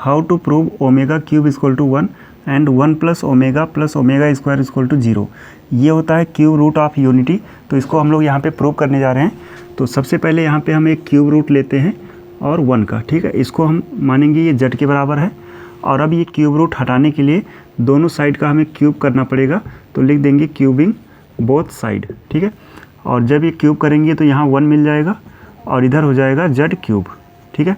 How to prove omega cube equal to 1 and 1 plus omega square equal to 0। ये होता है cube root of unity. तो इसको हम लोग यहाँ पे प्रूव करने जा रहे हैं। तो सबसे पहले यहाँ पे हम एक क्यूब रूट लेते हैं और 1 का, ठीक है। इसको हम मानेंगे ये z के बराबर है। और अब ये क्यूब रूट हटाने के लिए दोनों साइड का हमें क्यूब करना पड़ेगा। तो लिख देंगे क्यूबिंग बोथ साइड, ठीक है। और जब ये क्यूब करेंगे तो यहाँ 1 मिल जाएगा और इधर हो जाएगा z क्यूब, ठीक है।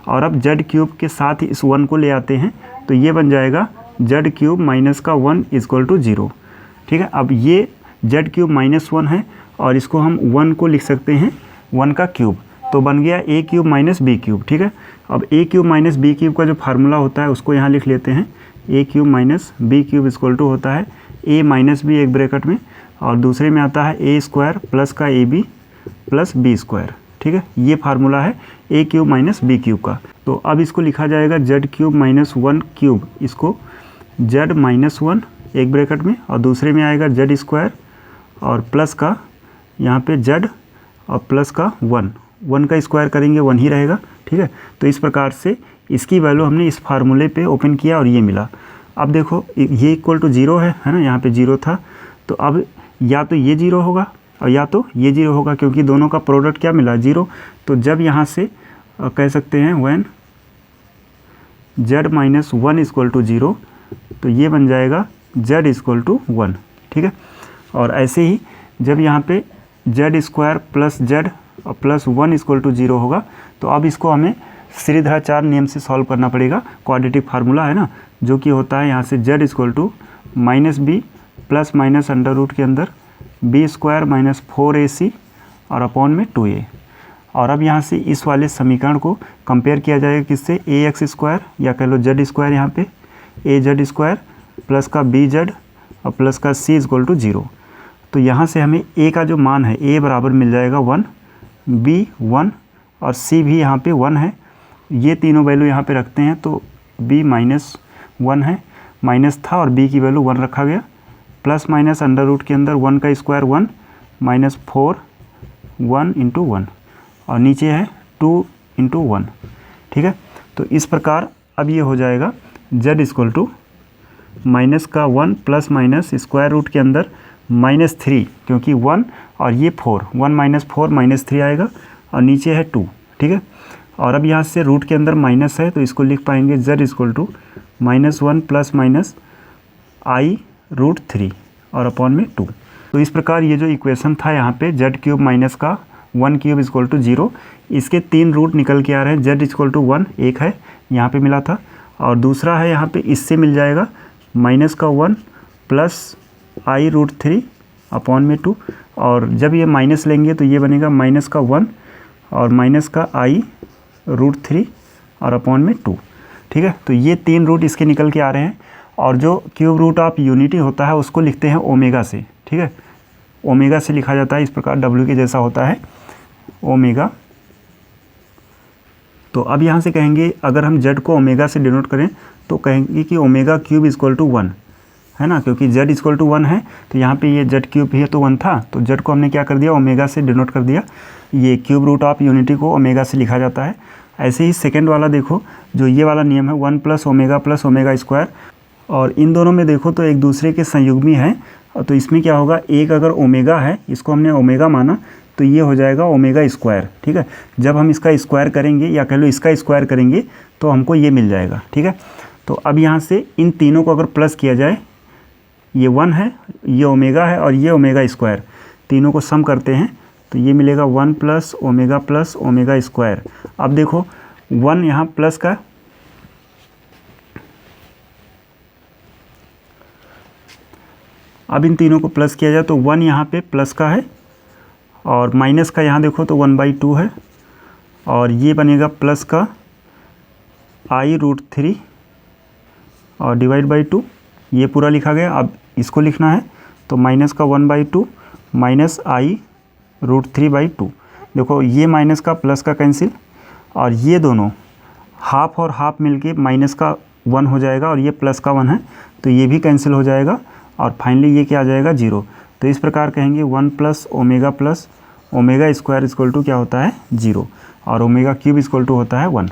और अब z क्यूब के साथ ही इस 1 को ले आते हैं तो ये बन जाएगा z क्यूब माइनस का 1 इक्वल टू 0, ठीक है। अब ये z क्यूब माइनस 1 है और इसको हम 1 को लिख सकते हैं 1 का क्यूब, तो बन गया a cube minus b cube, ठीक है। अब a cube minus b cube का जो फार्मूला होता है उसको यहाँ लिख लेते हैं। a cube minus b cube equal to होता है a माइनस b एक ब्रैकेट में और दूसरे में आता है a स्क्वायर प्लस का ab प्लस b स्क्वायर, ठीक है। ये फार्मूला है a cube minus b cube का। तो अब इसको लिखा जाएगा z क्यूब माइनस 1 क्यूब, इसको z माइनस 1 एक ब्रैकेट में और दूसरे में आएगा z स्क्वायर और प्लस का यहाँ पे z और प्लस का 1 का स्क्वायर करेंगे 1 ही रहेगा, ठीक है। तो इस प्रकार से इसकी वैल्यू हमने इस फार्मूले पे ओपन किया और ये मिला। अब देखो ये इक्वल टू 0 है ना, यहाँ पे 0 था। तो अब या तो ये 0 होगा और या तो ये 0 होगा, क्योंकि दोनों का प्रोडक्ट क्या मिला 0। तो जब यहाँ से कह सकते हैं when z minus 1 equal to 0, तो ये बन जाएगा z इक्वल टू 1, ठीक है। और ऐसे ही जब यहाँ पे z स्क्वायर प्लस z और प्लस 1 इक्वल टू 0 होगा, तो अब इसको हमें श्रीधराचार्य नियम से सॉल्व करना पड़ेगा। क्वाड्रेटिक फार्मूला है ना, जो कि होता है यहाँ से z equal to minus B plus minus under root के अंदर b स्क्वायर माइनस 4ac और अपॉन में 2a। और अब यहाँ से इस वाले समीकरण को कंपेयर किया जाएगा किससे, ax स्क्वायर या कह लो z स्क्वायर, यहाँ पे az स्क्वायर प्लस का bz और प्लस का c इक्वल टू 0। तो यहाँ से हमें a का जो मान है a बराबर मिल जाएगा 1, b 1 और c भी यहाँ पे 1 है। ये तीनों वैल्यू यहाँ पे रखते हैं तो b माइनस 1 है, माइनस था और b की वैल्यू 1 रखा गया, प्लस माइनस अंडर रूट के अंदर 1 का स्क्वायर 1 माइनस 4 1 इंटू 1 और नीचे है 2 इंटू 1, ठीक है। तो इस प्रकार अब ये हो जाएगा z इक्वल टू माइनस का 1 प्लस माइनस स्क्वायर रूट के अंदर माइनस 3, क्योंकि 1 और ये 4, 1 माइनस 4 माइनस 3 आएगा और नीचे है 2, ठीक है। और अब यहाँ से रूट के अंदर माइनस है तो इसको लिख पाएंगे z equal to minus 1 plus minus i root 3 और अपॉन में 2। तो इस प्रकार ये जो इक्वेशन था यहाँ पे z क्यूब माइनस का 1 क्यूब इक्वल टू 0, इसके 3 रूट निकल के आ रहे हैं। z इक्वल टू 1 एक है यहाँ पे मिला था और दूसरा है यहाँ पे इससे मिल जाएगा माइनस का 1 प्लस i रूट 3 अपॉन में 2। और जब ये माइनस लेंगे तो ये बनेगा माइनस का 1 और माइनस का i रूट 3 और अपॉन में 2, ठीक है। तो ये 3 रूट इसके निकल के आ रहे हैं। और जो क्यूब रूट ऑफ यूनिटी होता है उसको लिखते हैं ओमेगा से, ठीक है। ओमेगा से लिखा जाता है इस प्रकार, w के जैसा होता है ओमेगा। तो अब यहाँ से कहेंगे अगर हम z को ओमेगा से डिनोट करें तो कहेंगे कि ओमेगा क्यूब इक्वल टू 1 है ना, क्योंकि z इक्वल टू 1 है तो यहाँ पे ये z क्यूब है तो 1 था, तो z को हमने क्या कर दिया ओमेगा से डिनोट कर दिया। ये क्यूब रूट ऑफ यूनिटी को ओमेगा से लिखा जाता है। ऐसे ही सेकेंड वाला देखो, जो ये वाला नियम है 1 प्लस ओमेगा स्क्वायर, और इन दोनों में देखो तो एक दूसरे के संयुग्मी हैं। तो इसमें क्या होगा, एक अगर ओमेगा है, इसको हमने ओमेगा माना तो ये हो जाएगा ओमेगा स्क्वायर, ठीक है। जब हम इसका स्क्वायर करेंगे या कह लो इसका स्क्वायर करेंगे तो हमको ये मिल जाएगा, ठीक है। तो अब यहाँ से इन तीनों को अगर प्लस किया जाए, ये 1 है, ये ओमेगा है और ये ओमेगा स्क्वायर, तीनों को सम करते हैं तो ये मिलेगा 1 प्लस ओमेगा स्क्वायर। अब देखो 1 यहाँ प्लस का, अब इन तीनों को प्लस किया जाए तो 1 यहाँ पे प्लस का है और माइनस का यहाँ देखो तो 1/2 है और ये बनेगा प्लस का i रूट 3 और डिवाइड बाई 2, ये पूरा लिखा गया। अब इसको लिखना है तो माइनस का 1/2 माइनस i रूट 3/2। देखो ये माइनस का प्लस का कैंसिल और ये दोनों हाफ और हाफ मिलके माइनस का 1 हो जाएगा और ये प्लस का 1 है तो ये भी कैंसिल हो जाएगा और फाइनली ये क्या आ जाएगा 0। तो इस प्रकार कहेंगे 1 plus omega square equal to क्या होता है 0 और ओमेगा क्यूब इक्वल टू होता है 1।